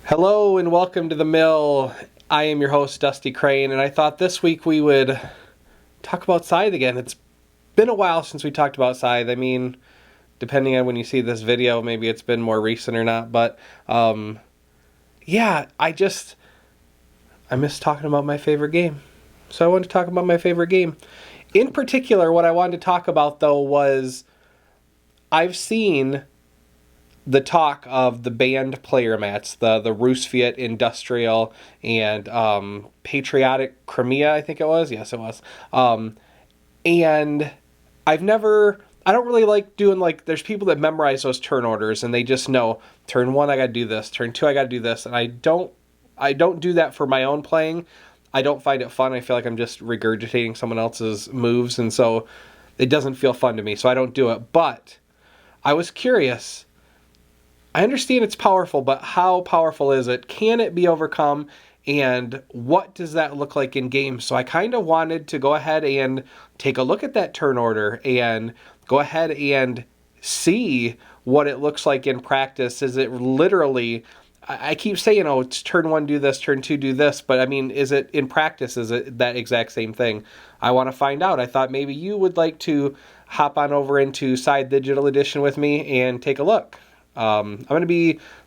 Hello and welcome to the mill. I am your host, Dusty Crane, and I thought this week we would talk about Scythe again. It's been a while since we talked about Scythe. I mean, depending on when you see this video, maybe it's been more recent or not, but yeah, I miss talking about my favorite game. So I wanted to talk about my favorite game. In particular, what I wanted to talk about, though, was I've seen the talk of the banned player mats, the Rusviet Industrial and Patriotic Crimea, I think it was. Yes, it was. And I don't really like doing, like, there's people that memorize those turn orders and they just know, turn 1 I gotta do this, turn 2 I gotta do this, and I don't do that for my own playing. I don't find it fun. I feel like I'm just regurgitating someone else's moves, and so it doesn't feel fun to me, so I don't do it. But I was curious. I understand it's powerful, but how powerful is it? Can it be overcome? And what does that look like in game? So I kind of wanted to go ahead and take a look at that turn order and go ahead and see what it looks like in practice. Is it literally, I keep saying, oh, it's turn 1 do this, turn 2 do this, but I mean, is it in practice? Is it that exact same thing? I want to find out. I thought maybe you would like to hop on over into Scythe Digital Edition with me and take a look.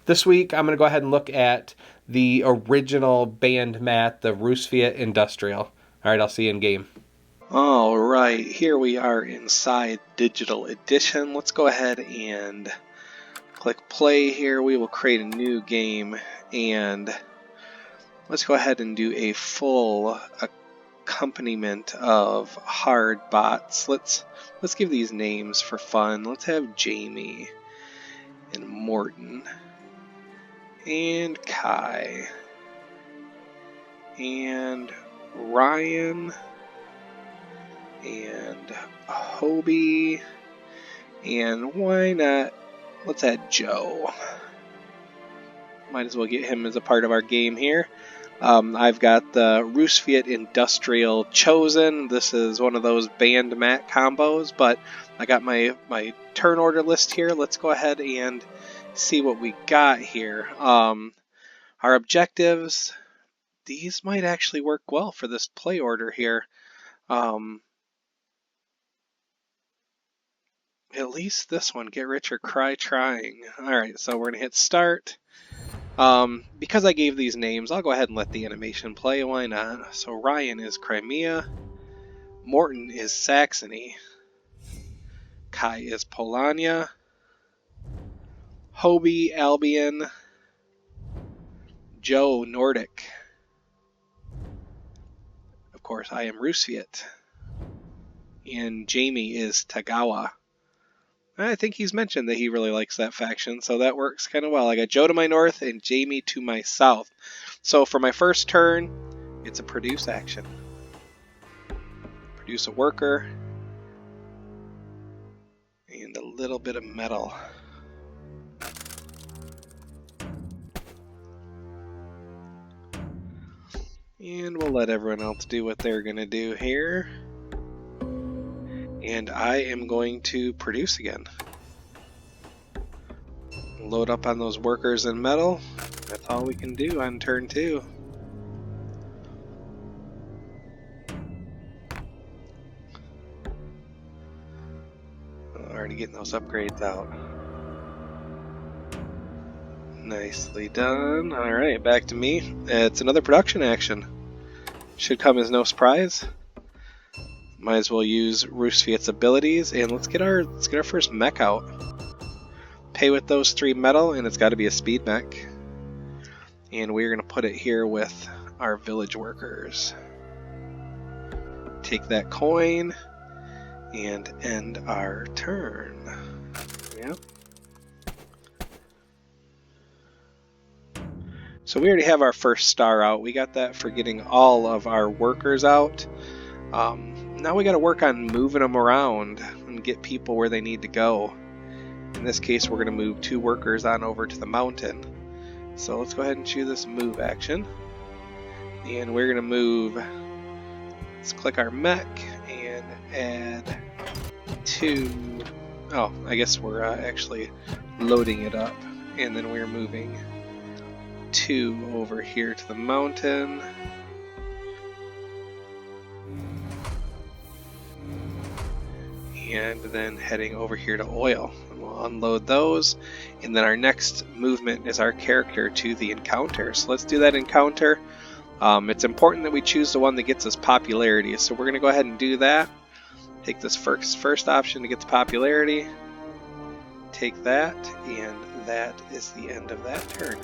This week, I'm going to go ahead and look at the original band mat, the Rusviet Industrial. All right, I'll see you in game. All right, here we are in Scythe Digital Edition. Let's go ahead and click play here. We will create a new game, and let's go ahead and do a full accompaniment of hard bots. Let's give these names for fun. Let's have Jamie and Morton and Kai and Ryan and Hobie, and why not, let's add Joe. Might as well get him as a part of our game here. I've got the Rusviet Industrial chosen. This is one of those band mat combos, but I got my turn order list here. Let's go ahead and see what we got here. Our objectives, these might actually work well for this play order here. At least this one, get rich or cry trying. Alright, so we're going to hit start. Because I gave these names, I'll go ahead and let the animation play. Why not? So Ryan is Crimea, Morton is Saxony, Kai is Polania, Hobie Albion, Joe Nordic. Of course, I am Rusviet, and Jamie is Tagawa. I think he's mentioned that he really likes that faction, so that works kind of well. I got Joe to my north and Jamie to my south. So for my first turn, it's a produce action. Produce a worker and a little bit of metal. And we'll let everyone else do what they're going to do here. And I am going to produce again. Load up on those workers and metal. That's all we can do on turn 2. Already getting those upgrades out. Nicely done. Alright, back to me. It's another production action. Should come as no surprise. Might as well use Rusviet's abilities, and let's get our first mech out. Pay with those 3 metal, and it's got to be a speed mech. And we're going to put it here with our village workers. Take that coin and end our turn. Yep. So we already have our first star out. We got that for getting all of our workers out. Now we got to work on moving them around and get people where they need to go. In this case, we're going to move 2 workers on over to the mountain. So let's go ahead and choose this move action. And we're going to move, let's click our mech and add 2. Oh, I guess we're actually loading it up. And then we're moving 2 over here to the mountain. And then heading over here to oil. And we'll unload those. And then our next movement is our character to the encounter. So let's do that encounter. It's important that we choose the one that gets us popularity. So we're going to go ahead and do that. Take this first option to get the popularity. Take that, and that is the end of that turn.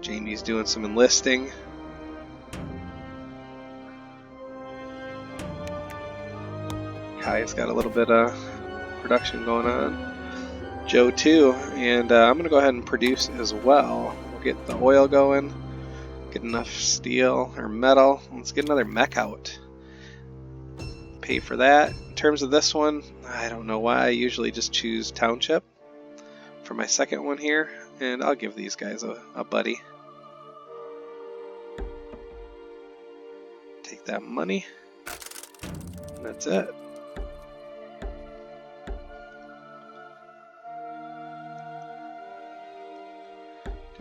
Jamie's doing some enlisting. Kai's got a little bit of production going on. Joe too, and I'm going to go ahead and produce as well. We'll get the oil going. Get enough steel or metal. Let's get another mech out. Pay for that. In terms of this one, I don't know why I usually just choose township for my second one here, and I'll give these guys a buddy. Take that money. And that's it.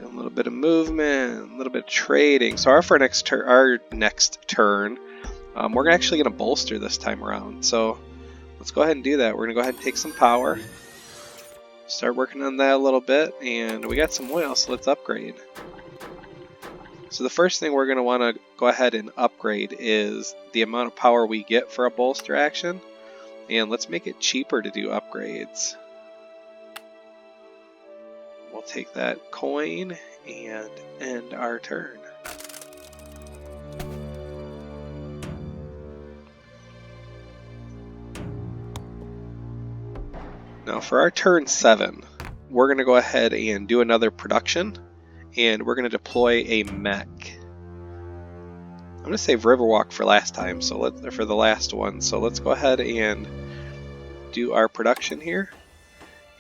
A little bit of movement, a little bit of trading. So our next turn, we're actually going to bolster this time around. So let's go ahead and do that. We're going to go ahead and take some power, start working on that a little bit, and we got some oil, so let's upgrade. So the first thing we're going to want to go ahead and upgrade is the amount of power we get for a bolster action, and let's make it cheaper to do upgrades. We'll take that coin and end our turn. Now for our turn 7, we're going to go ahead and do another production, and we're going to deploy a mech. I'm going to save Riverwalk for last time, for the last one. So let's go ahead and do our production here.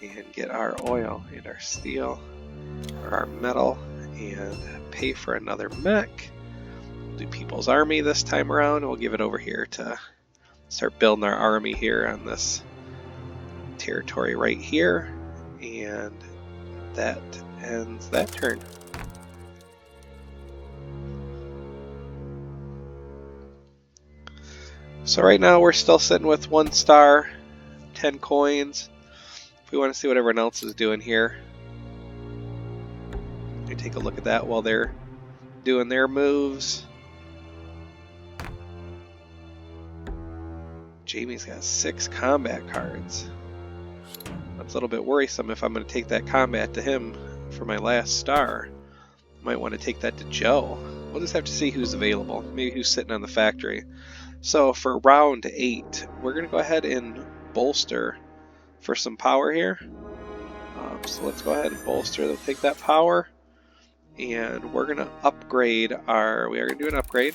And get our oil and our steel or our metal and pay for another mech. We'll do People's Army this time around. We'll give it over here to start building our army here on this territory right here. And that ends that turn. So right now we're still sitting with 1 star, 10 coins. We want to see what everyone else is doing here. We take a look at that while they're doing their moves. Jamie's got 6 combat cards. That's a little bit worrisome if I'm going to take that combat to him for my last star. I might want to take that to Joe. We'll just have to see who's available. Maybe who's sitting on the factory. So for round 8, we're going to go ahead and bolster for some power here. So let's go ahead and bolster. We'll take that power, and we're going to upgrade our. We are going to do an upgrade.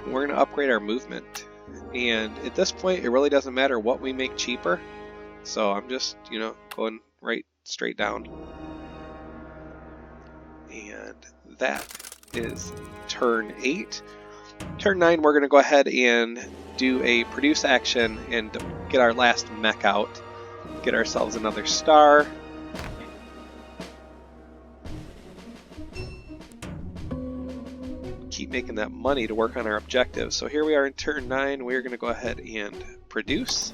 We're going to upgrade our movement, and at this point, it really doesn't matter what we make cheaper. So I'm just, going right straight down, and that is turn 8. Turn 9, we're going to go ahead and do a produce action and get our last mech out. Get ourselves another star. Keep making that money to work on our objectives. So here we are in turn 9. We're going to go ahead and produce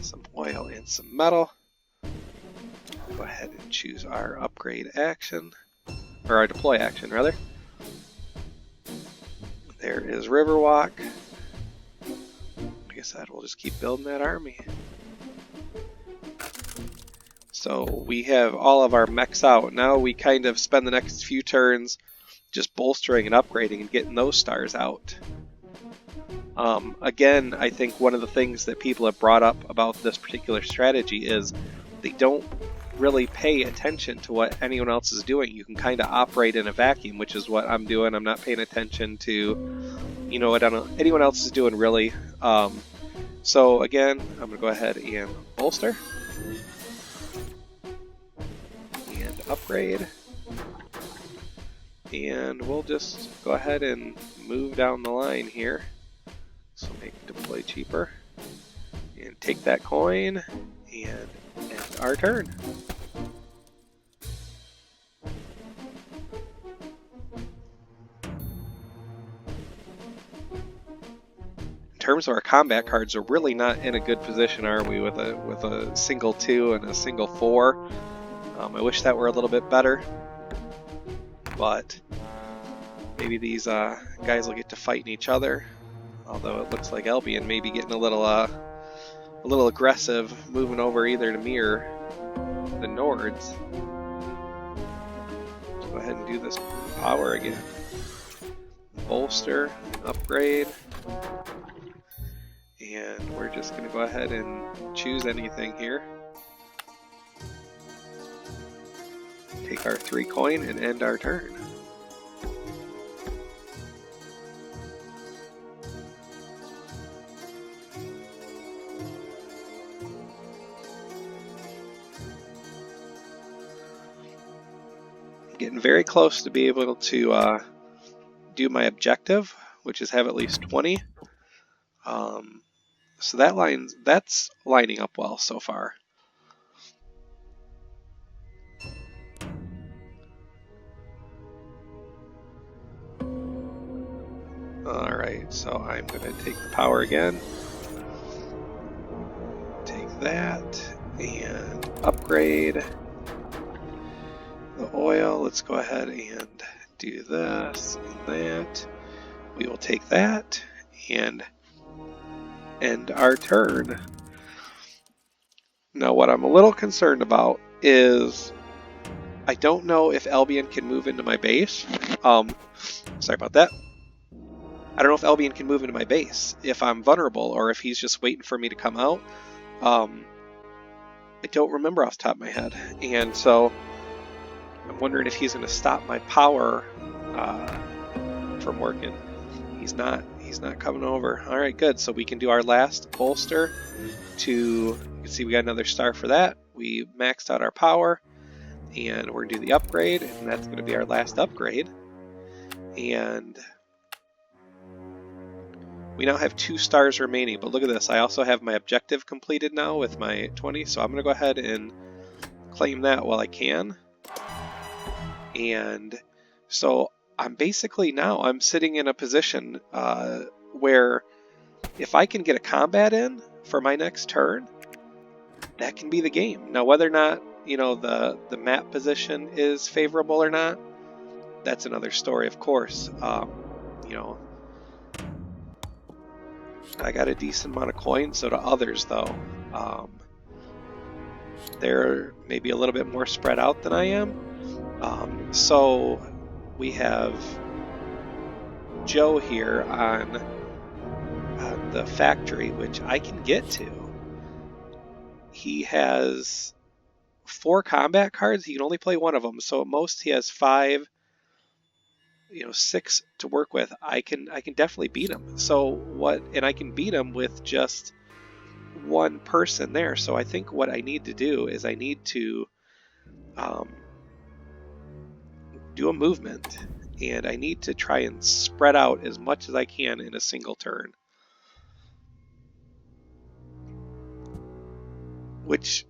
some oil and some metal. Go ahead and choose our upgrade action, or our deploy action rather. There is Riverwalk. Like I said, we'll just keep building that army. So we have all of our mechs out. Now we kind of spend the next few turns just bolstering and upgrading and getting those stars out. Again, I think one of the things that people have brought up about this particular strategy is they don't really pay attention to what anyone else is doing. You can kind of operate in a vacuum, which is what I'm doing. I'm not paying attention to, what anyone else is doing really. So again, I'm going to go ahead and bolster and upgrade. And we'll just go ahead and move down the line here. So make deploy cheaper. And take that coin and our turn. In terms of our combat cards, we're really not in a good position, are we, with a single 2 and a single 4? I wish that were a little bit better, but maybe these guys will get to fighting each other. Although it looks like Albion may be getting a little aggressive, moving over either to me or the Nords. Let's go ahead and do this power again. Bolster, upgrade, and we're just going to go ahead and choose anything here. Take our 3 coin and end our turn. Getting very close to be able to do my objective, which is have at least 20. So that's lining up well so far. Alright, so I'm going to take the power again. Take that and upgrade the oil. Let's go ahead and do this and that. We will take that and end our turn. Now what I'm a little concerned about is I don't know if Albion can move into my base. Sorry about that. I don't know if Albion can move into my base if I'm vulnerable or if he's just waiting for me to come out. I don't remember off the top of my head, and so I'm wondering if he's going to stop my power from working. He's not coming over. All right, good. So we can do our last bolster. You can see we got another star for that. We maxed out our power, and we're going to do the upgrade, and that's going to be our last upgrade. And we now have 2 stars remaining, but look at this. I also have my objective completed now with my 20, so I'm going to go ahead and claim that while I can. And so I'm basically now I'm sitting in a position where if I can get a combat in for my next turn, that can be the game. Now whether or not, you know, the map position is favorable or not, that's another story, of course. You know, I got a decent amount of coins, so do others though. They're maybe a little bit more spread out than I am. So we have Joe here on the factory, which I can get to. He has 4 combat cards. He can only play 1 of them, so at most he has 5, 6 to work with. I can definitely beat him. And I can beat him with just 1 person there. So I think what I need to do is I need to do a movement, and I need to try and spread out as much as I can in a single turn, which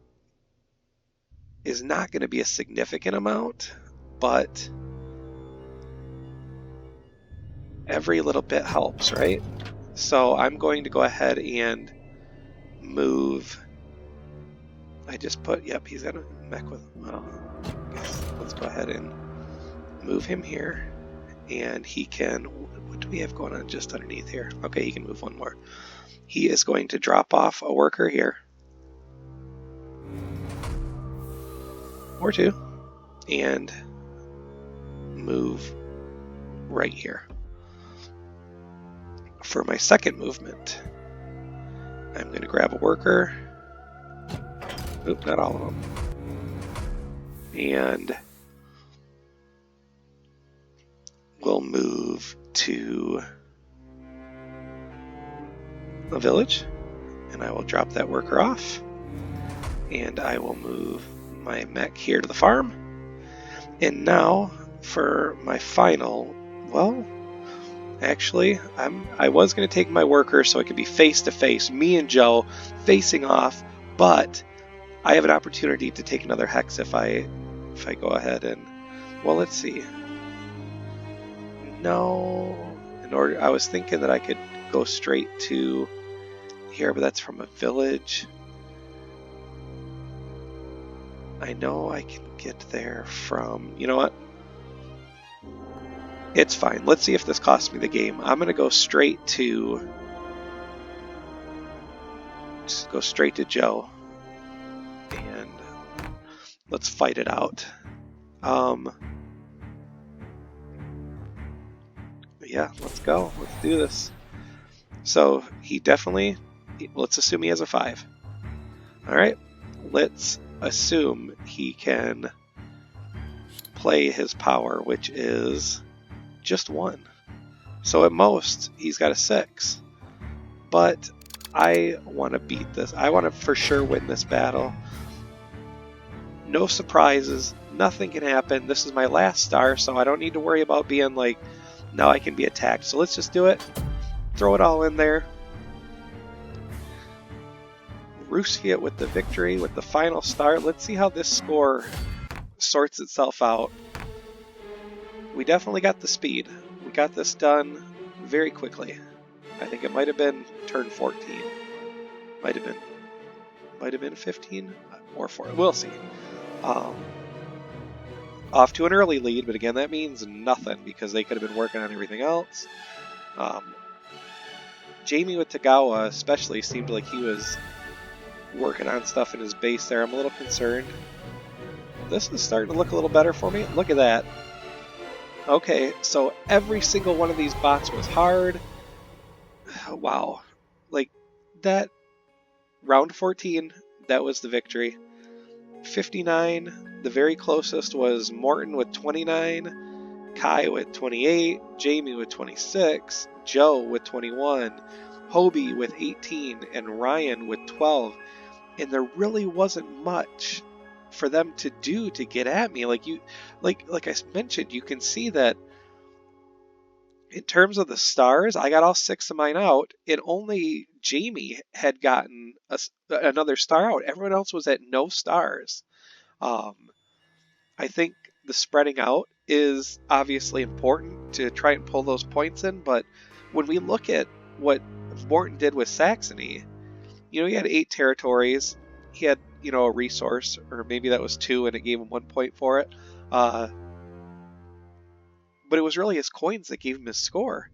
is not going to be a significant amount, but every little bit helps, right? So I'm going to go ahead and move. I just put, yep, he's got a mech with, well, I guess let's go ahead and move him here, and he can, what do we have going on just underneath here? Okay, he can move 1 more. He is going to drop off a worker here, or 2, and move right here. For my second movement, I'm going to grab a worker. Oop, not all of them. And we'll move to a village, and I will drop that worker off. And I will move my mech here to the farm. And now for my final, well, actually, I was going to take my worker so it could be face to face, me and Joe facing off, but I have an opportunity to take another hex if I go ahead and, well, let's see. No, I was thinking that I could go straight to here, but that's from a village. I know I can get there from, you know what? It's fine. Let's see if this costs me the game. I'm gonna go straight to, just go straight to Joe, and let's fight it out. Yeah, let's go. Let's do this. So he definitely, let's assume he has a 5. All right, let's assume he can play his power, which is just 1. So at most, he's got a 6. But I want to beat this. I want to for sure win this battle. No surprises. Nothing can happen. This is my last star, so I don't need to worry about being like, now I can be attacked. So let's just do it. Throw it all in there. Rusviet with the victory, with the final star. Let's see how this score sorts itself out. We definitely got the speed. We got this done very quickly. I think it might have been turn 14. Might have been 15 or 4. We'll see. Off to an early lead, but again, that means nothing because they could have been working on everything else. Jamie with Tagawa especially seemed like he was working on stuff in his base there. I'm a little concerned. This is starting to look a little better for me. Look at that. Okay, so every single one of these bots was hard. Wow. Like, that round 14, that was the victory. 59, the very closest was Morton with 29, Kai with 28, Jamie with 26, Joe with 21, Hobie with 18, and Ryan with 12. And there really wasn't much for them to do to get at me. Like I mentioned, you can see that in terms of the stars, I got all 6 of mine out, and only Jamie had gotten another star out. Everyone else was at no stars. I think the spreading out is obviously important to try and pull those points in, but when we look at what Morton did with Saxony, he had 8 territories. He had, a resource, or maybe that was 2 and it gave him 1 point for it. But it was really his coins that gave him his score.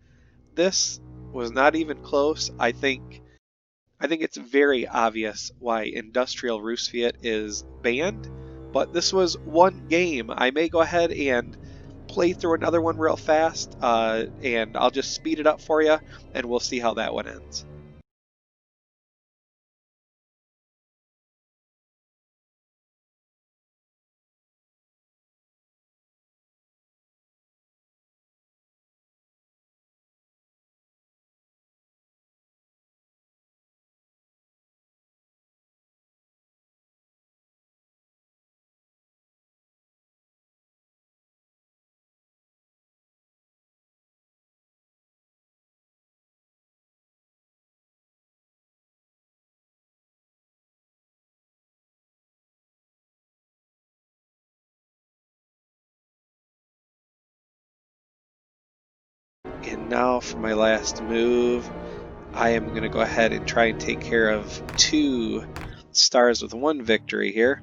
This was not even close. I think it's very obvious why Industrial Rusviet is banned, but this was one game. I may go ahead and play through another one real fast, and I'll just speed it up for you, and we'll see how that one ends. And now for my last move, I am going to go ahead and try and take care of 2 stars with 1 victory here.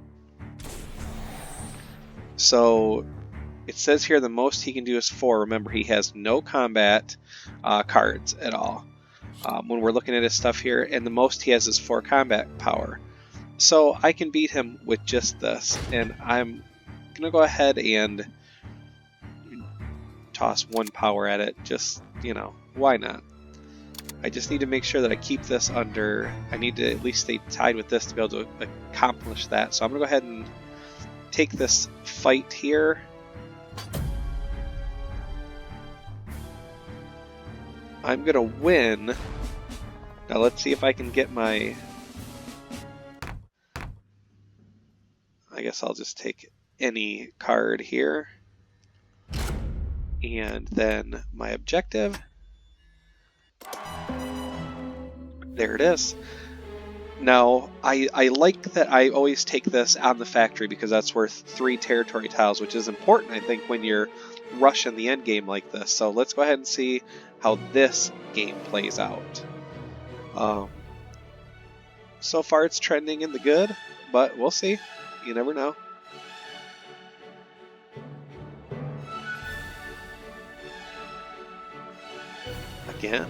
So it says here the most he can do is 4. Remember, he has no combat cards at all when we're looking at his stuff here, and the most he has is 4 combat power. So I can beat him with just this, and I'm going to go ahead and toss 1 power at it. Just, why not? I just need to make sure that I keep this under. I need to at least stay tied with this to be able to accomplish that. So I'm going to go ahead and take this fight here. I'm going to win. Now let's see if I can get my... I guess I'll just take any card here. And then my objective. There it is. Now, I like that I always take this on the factory because that's worth 3 territory tiles, which is important, I think, when you're rushing the end game like this. So let's go ahead and see how this game plays out. So far it's trending in the good, but we'll see. You never know. Again,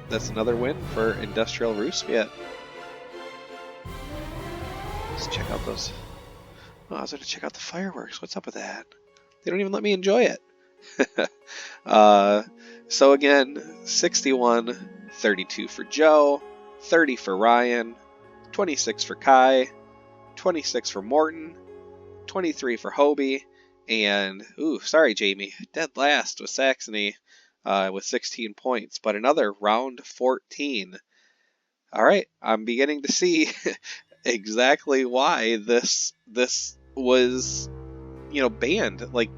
that's another win for Industrial Rusviet. Let's check out those. Oh, I was going to check out the fireworks. What's up with that? They don't even let me enjoy it. So again, 61, 32 for Joe, 30 for Ryan, 26 for Kai, 26 for Morton, 23 for Hobie, and, sorry Jamie, dead last with Saxony with 16 points, but another round 14. All right, I'm beginning to see exactly why this was, banned. Like,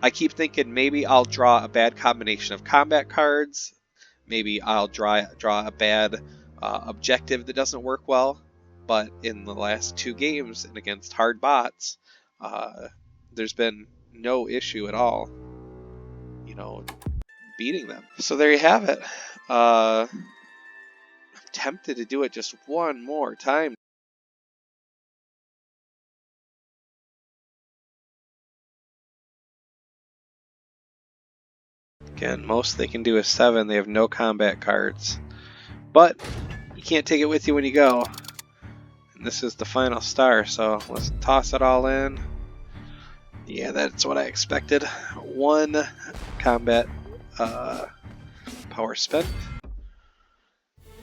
I keep thinking maybe I'll draw a bad combination of combat cards. Maybe I'll draw a bad objective that doesn't work well. But in the last 2 games and against hard bots, there's been no issue at all, beating them. So there you have it. I'm tempted to do it just one more time. Again, most they can do is 7. They have no combat cards. But you can't take it with you when you go. And this is the final star, so let's toss it all in. Yeah, that's what I expected. 1 combat power spent.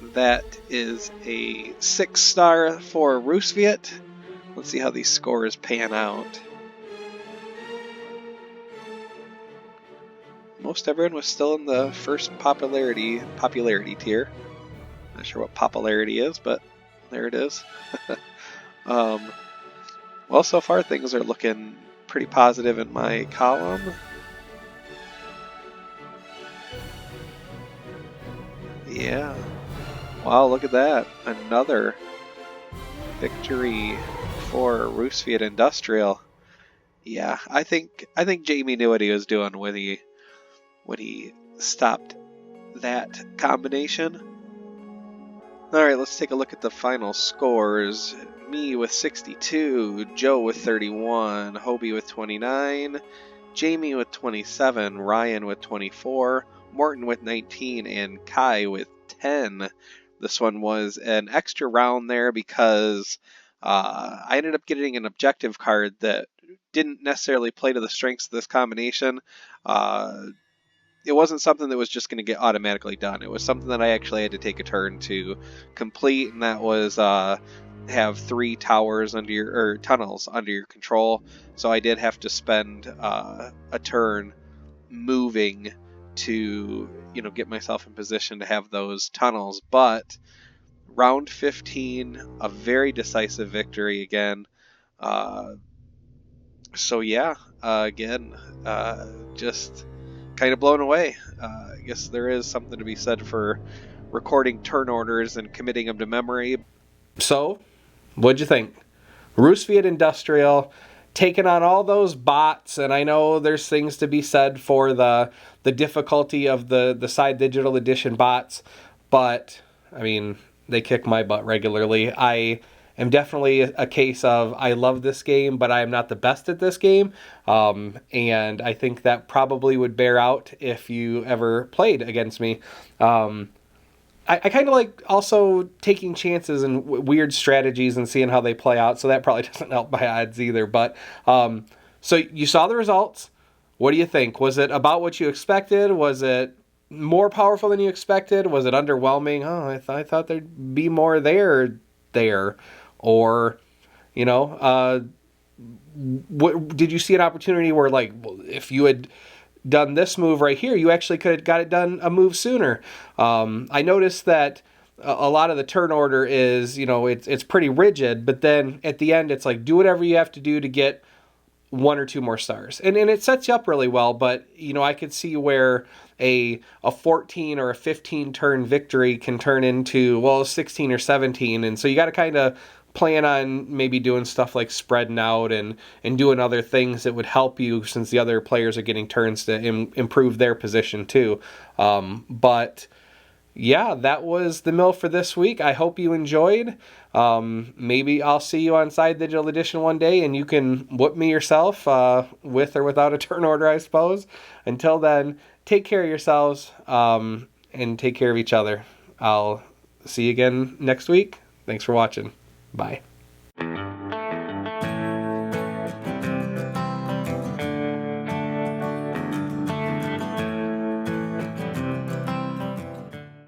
That is a 6-star for Rusviet. Let's see how these scores pan out. Most everyone was still in the first popularity tier. Not sure what popularity is, but there it is. Well, so far things are looking pretty positive in my column. Yeah. Wow, look at that. Another victory for Rusviet Industrial. Yeah, I think Jamie knew what he was doing when he stopped that combination. Alright, let's take a look at the final scores. Me with 62, Joe with 31, Hobie with 29, Jamie with 27, Ryan with 24, Morton with 19, and Kai with 10. This one was an extra round there because I ended up getting an objective card that didn't necessarily play to the strengths of this combination. It wasn't something that was just going to get automatically done. It was something that I actually had to take a turn to complete, and that was have 3 towers tunnels under your control. So I did have to spend a turn moving to get myself in position to have those tunnels. But round 15, a very decisive victory again. So yeah, again, just kind of blown away. I guess there is something to be said for recording turn orders and committing them to memory. So, what'd you think? Rusviet Industrial taking on all those bots, and I know there's things to be said for the difficulty of the Scythe Digital Edition bots, but I mean, they kick my butt regularly. I am definitely a case of I love this game, but I am not the best at this game, and I think that probably would bear out if you ever played against me. I kind of like also taking chances and weird strategies and seeing how they play out, so that probably doesn't help my odds either. But so you saw the results. What do you think? Was it about what you expected? Was it more powerful than you expected? Was it underwhelming? Oh, I thought there'd be more there. Or, what did you see an opportunity where, like, if you had done this move right here, you actually could have got it done a move sooner? I noticed that a lot of the turn order is, it's pretty rigid, but then at the end it's like, do whatever you have to do to get 1 or 2 more stars. And it sets you up really well, but, you know, I could see where a 14 or a 15 turn victory can turn into, well, 16 or 17. And so you got to kind of plan on maybe doing stuff like spreading out and doing other things that would help you, since the other players are getting turns to improve their position too. But yeah, that was the mill for this week. I hope you enjoyed. Maybe I'll see you on Scythe Digital Edition one day and you can whoop me yourself, with or without a turn order, I suppose. Until then, take care of yourselves, and take care of each other. I'll see you again next week. Thanks for watching. Bye.